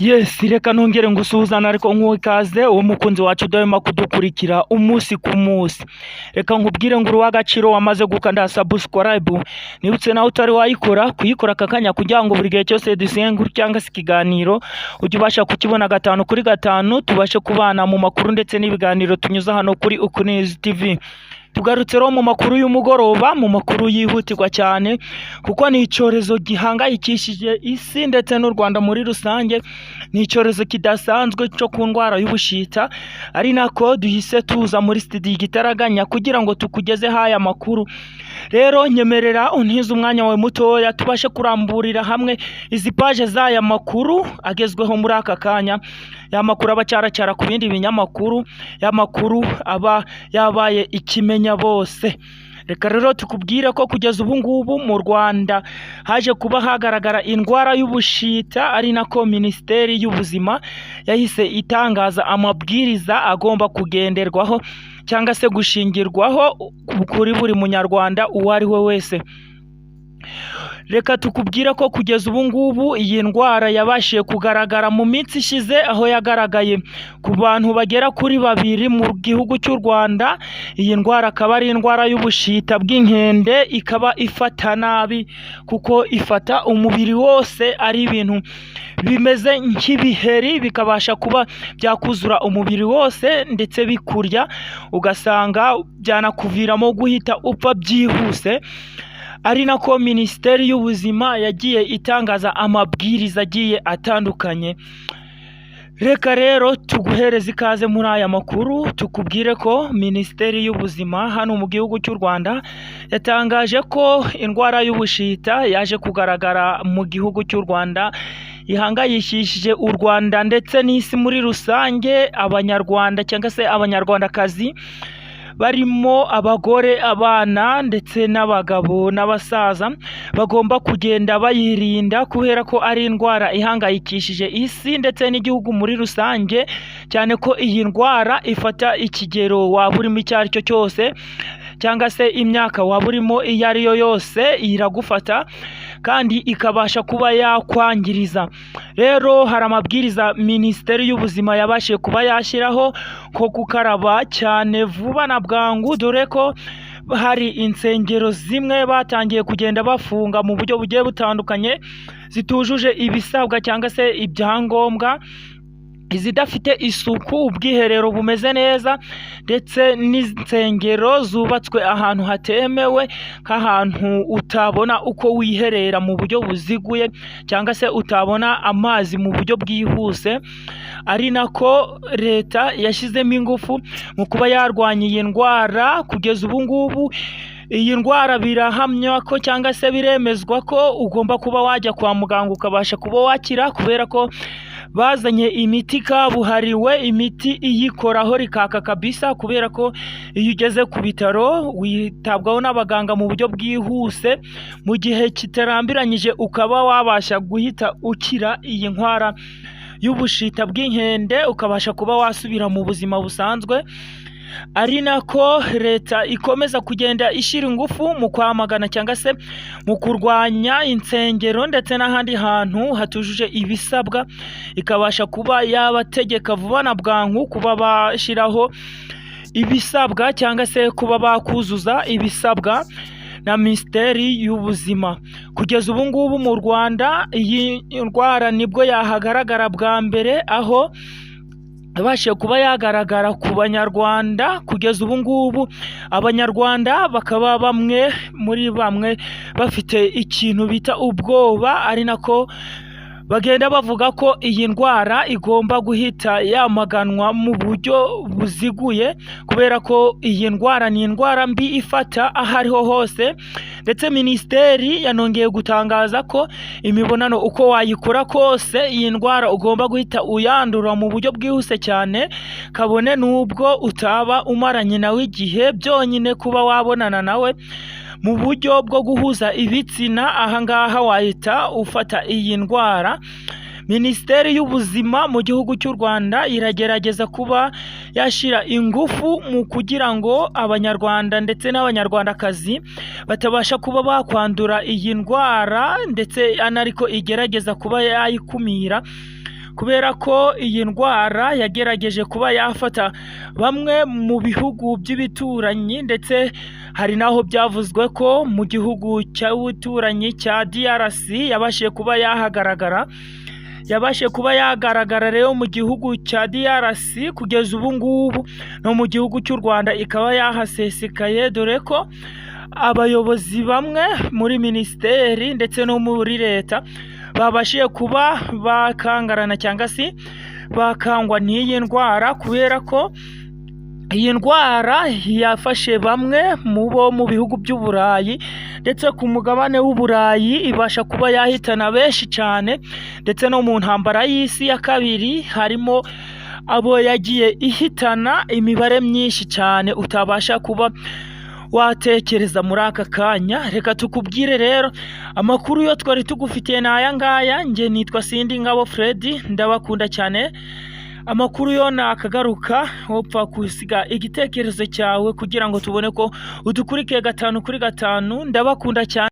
Yes, reka nongere ngusuhuzana ariko nk'ikaze uwo mukunzi wacu udahwema kudukurikira umunsi ku munsi. Reka nkubwire ngo uruwagaciro wamaze gukanda subscribe, nibutse nawe utari wayikora kuyikora akakanya kugira ngo buri gihe cyose dusenga cyangwa se ikiganiro ujye ubasha kukibona 5 kuri 5, tubashe kubana mu makuru ndetse n'ibiganiro tunyuza hano kuri Ukunizi TV. Tugarutse ro mu makuru y'umugoroba, mu makuru yihutirwa cyane kuko ni icyorezo gihangayikishije isi ndetse n'u Rwanda muri rusange. Ni icyorezo kidasanzwe cyo ku ndwara y'ubushita, ari nako duhise tuza muri studio gitaraganya kugira ngo tukugeze haya makuru. Rero nyemerera untize umwanya wawe mutoya tubashe kuramburira hamwe izi page z'aya makuru agezweho muri aka kanya. Ya makuru abacyaracyara ku bindi binyamakuru, ya makuru aba yabaye ikimenya bose. Reka rero tukubwire ko kugeza ubu ngubu mu Rwanda haje kuba hagaragara indwara y'ubushita, ari nako Minisiteri y'Ubuzima yahise itangaza amabwiriza agomba kugenderwaho cyangwa se gushingirwaho kuri buri munyarwanda uwo ari we wese. Reka tukubwire ko kugeza ubu ngubu iyi ndwara yabashiye kugaragara mu minsi ishize, aho yagaragaye ku bantu bagera kuri 2 mu gihugu cy'u Rwanda. Iyi ndwara akaba ari indwara y'ubushita bw'inkende, ikaba ifata nabi kuko ifata umubiri wose, ari ibintu bimeze nk'ibiheri bikabasha kuba byakuzura umubiri wose ndetse bikurya, ugasanga byanakuviramo guhita upfa byihuse. Ari nako Minisiteri y'Ubuzima yagiye itangaza amabwiriza agiye atandukanye. Reka rero tuguhereze ikaze muri aya makuru, tukubwire ko Minisiteri y'Ubuzima hano mu gihugu cy'u Rwanda yatangaje ko indwara y'ubushita yaje kugaragara mu gihugu cy'u Rwanda, ihangayishishije u Rwanda ndetse n'isi muri rusange. Abanyarwanda cyangwa se abanyarwandakazi barimo abagore, abana ndetse n'abagabo n'abasaza bagomba kugenda bayirinda kubera ko ari indwara ihangayikishije isi ndetse n'igihugu muri rusange, cyane ko iyi ndwara ifata ikigero waba urimo icyo ari cyo cyose cyangwa se imyaka waba urimo iyo ari yo yose iragufata kandi ikabasha kuba yakwangiriza. Rero hari amabwiriza Minisiteri y'Ubuzima yabashije kuba yashyiraho ko gukaraba cyane vuba na bwangu, dore ko hari insengero zimwe batangiye kugenda bafunga mu buryo bugiye butandukanye zitujuje ibisabwa cyangwa se ibyangombwa, izidafite isuku, ubwiherero bumeze neza ndetse n'insengero zubatswe ahantu hatemewe, nk'ahantu utabona uko wiherera mu buryo buziguye cyangwa se utabona amazi mu buryo bwihuse. Ari nako leta yashyizemo ingufu mu kuba yarwanya iyi ndwara. Kugeza ubu ngubu iyi ndwara birahamya ko cyangwa se biremezwa ko ugomba kuba wajya kwa muganga ukabasha kuba wakira, kubera ko bazanye imiti kabuhariwe, imiti iyikoraho rikaka kabisa, kubera ko iyo ugeze ku bitaro witabwaho n'abaganga mu buryo bwihuse, mu gihe kitarambiranyije ukaba wabasha guhita ukira iyi ndwara y'ubushita bw'inkende, ukabasha kuba wasubira mu buzima busanzwe. Ari nako leta ikomeza kugenda ishyira ingufu mu kwamagana cyangwa se mu kurwanya insengero ndetse n'ahandi hantu hatujuje ibisabwa, ikabasha kuba yabategeka vuba na bwangu kuba bashyiraho ibisabwa cyangwa se kuba bakuzuza ibisabwa na Minisiteri y'Ubuzima. Kugeza ubu ngubu mu Rwanda iyi ndwara nibwo yahagaragara bwa mbere, aho abashe kuba yagaragara ku banyarwanda. Kugeza ubu ngubu abanyarwanda bakaba bamwe bafite ikintu bita ubwoba, ari nako bagenda bavuga ko iyi ndwara igomba guhita yamaganwa mu buryo buziguye, kubera ko iyi ndwara ni indwara mbi ifata aho ariho hose. Ndetse Minisiteri yanongeye gutangaza ko imibonano uko wayikora kose iyi ndwara ugomba guhita uyandura mu buryo bwihuse cyane, kabone n'ubwo utaba umaranye nawe igihe, byonyine kuba wabonana nawe mu buryo bwo guhuza ibitsina, ahangaha wahita ufata iyi ndwara. Minisiteri y'Ubuzima mu gihugu cy'u Rwanda iragerageza kuba yashyira ingufu mu kugira ngo abanyarwanda ndetse n'abanyarwandakazi batabasha kuba bakwandura iyi ndwara, ndetse anariko igerageza kuba yayikumira kubera ko iyi ndwara yagerageje kuba yafata bamwe mu bihugu by'ibituranyi, ndetse hari naho byavuzwe ko mu gihugu cy'ubuturanyi cya DRC yabashije kuba yagaragara rero mu gihugu cya DRC. Kugeza ubu ngubu no mu gihugu cy'u Rwanda ikaba yahasesekaye, dore ko abayobozi bamwe muri minisiteri ndetse no muri leta babashije kuba bakangarana cyangwa se bakangwa n'iyi ndwara, kubera ko iyi ndwara yafashe bamwe mu bihugu by'Uburayi, ndetse ku mugabane w'Uburayi ibasha kuba yahitana benshi cyane, ndetse no mu ntambara y'isi ya kabiri harimo abo yagiye ihitana imibare myinshi cyane utabasha kuba watekereza muri aka kanya. Reka tukubwire rero amakuru yo twari tugufitiye n'aya ngaya. Njye nitwa Sindingabo Fred, ndabakunda cyane. Amakuru yo nakagaruka, wopfa kusiga igitekerezo cyawe kugira ngo tubone ko udukurikiye 5 kuri 5. Ndabakunda cyane.